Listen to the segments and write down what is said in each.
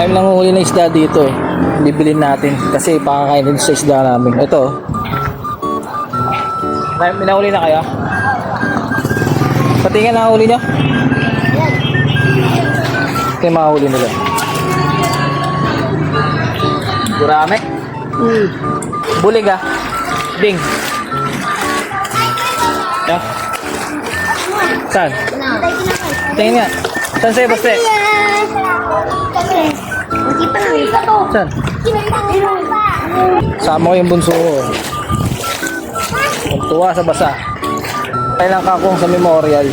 Marami nang huli na isda dito eh. Bibilin natin kasi pakakainin sa isda namin. Ito. May nahuli na kaya? Pati nga nahuli niya? Ito yung mahuli nila. Gurame? Bulig ah. Ding. Yeah. Saan? Tingin nga. Saan sa'yo, Baste? Saan? Sama ko yung bunso ko. Tuwa sa basa. Kailang kakong sa memorial.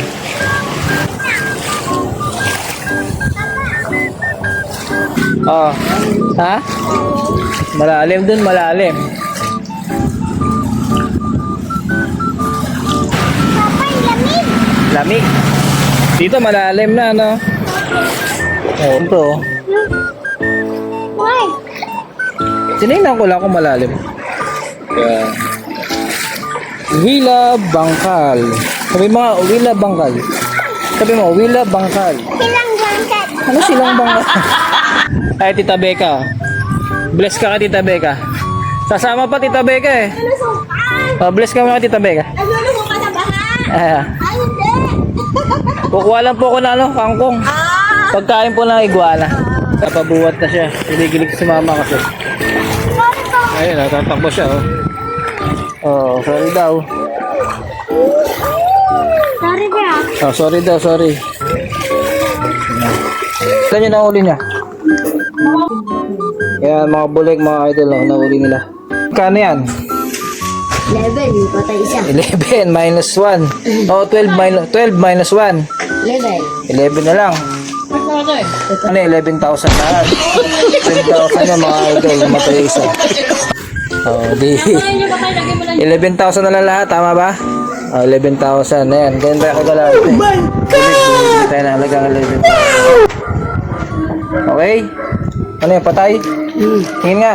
Oh. Ha? Malalim dun, malalim. Lamig. Dito malalim na, no? Oh, ito. Why? Tinignan ko lang kung malalim. Yeah. Wila Bangkal. Sabi mo, Wila Bangkal. Sabi mo, Wila Bangkal. Silang bangkat. Ano silang bangkal? Ay, Tita Becca. Bless ka Tita Becca. Sasama pa Tita Becca eh. Ano sukan? Bless ka muna Tita Becca. Ano mo ka na baha? Ah. Ay, hindi. Kukuha lang po ako na kangkong. Pagkain po ng iguana. Kapabuhat na siya. Hiligilig si mama kasi. Ayun, natatakbo siya oh. Oh, sorry daw. Sorry ba? Oh, sorry daw, sorry. Saan yung nahuli niya? Yan, mga bulik, mga idol, oh, nahuli nila. Kano yan? 11, yung patay isa. 11 minus 1. Oh, 12 minus 1. 11. 11 na lang. Ano, 11,000 na. 10,000 yung mga idol, matay isa. Oh, di. 11,000 na lang lahat, tama ba? Oh, 11,000 na yan. Ganyan tayo kagalaw. Oh my God! Tayo na halagang 11,000. Okay? Ano yan, patay? Tingin nga.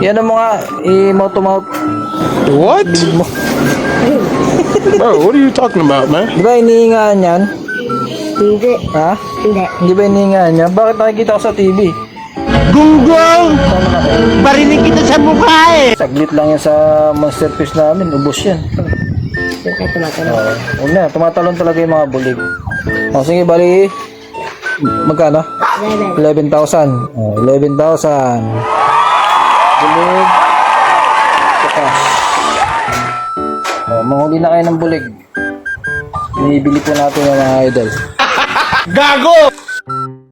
Yan ang mga i-mouth to mouth. What? Bro, what are you talking about, man? Di ba inihingaan yan? Hindi. Ha? Hindi. Hindi ba inihingaan yan? Bakit nakikita ko sa TV? Google! Barinig kita sa mukha eh! Saglit lang yan sa monster fish namin. Ubus yan. Hindi tumatalo. Huwag na. Tumatalon talaga yung mga bulig. O sige, bali. Magkano? 11. 11,000. Oh, 11,000. Bulig. Cash. Oh, manghuli na kayo ng bulig. Binibili po natin yung mga idol. Gago!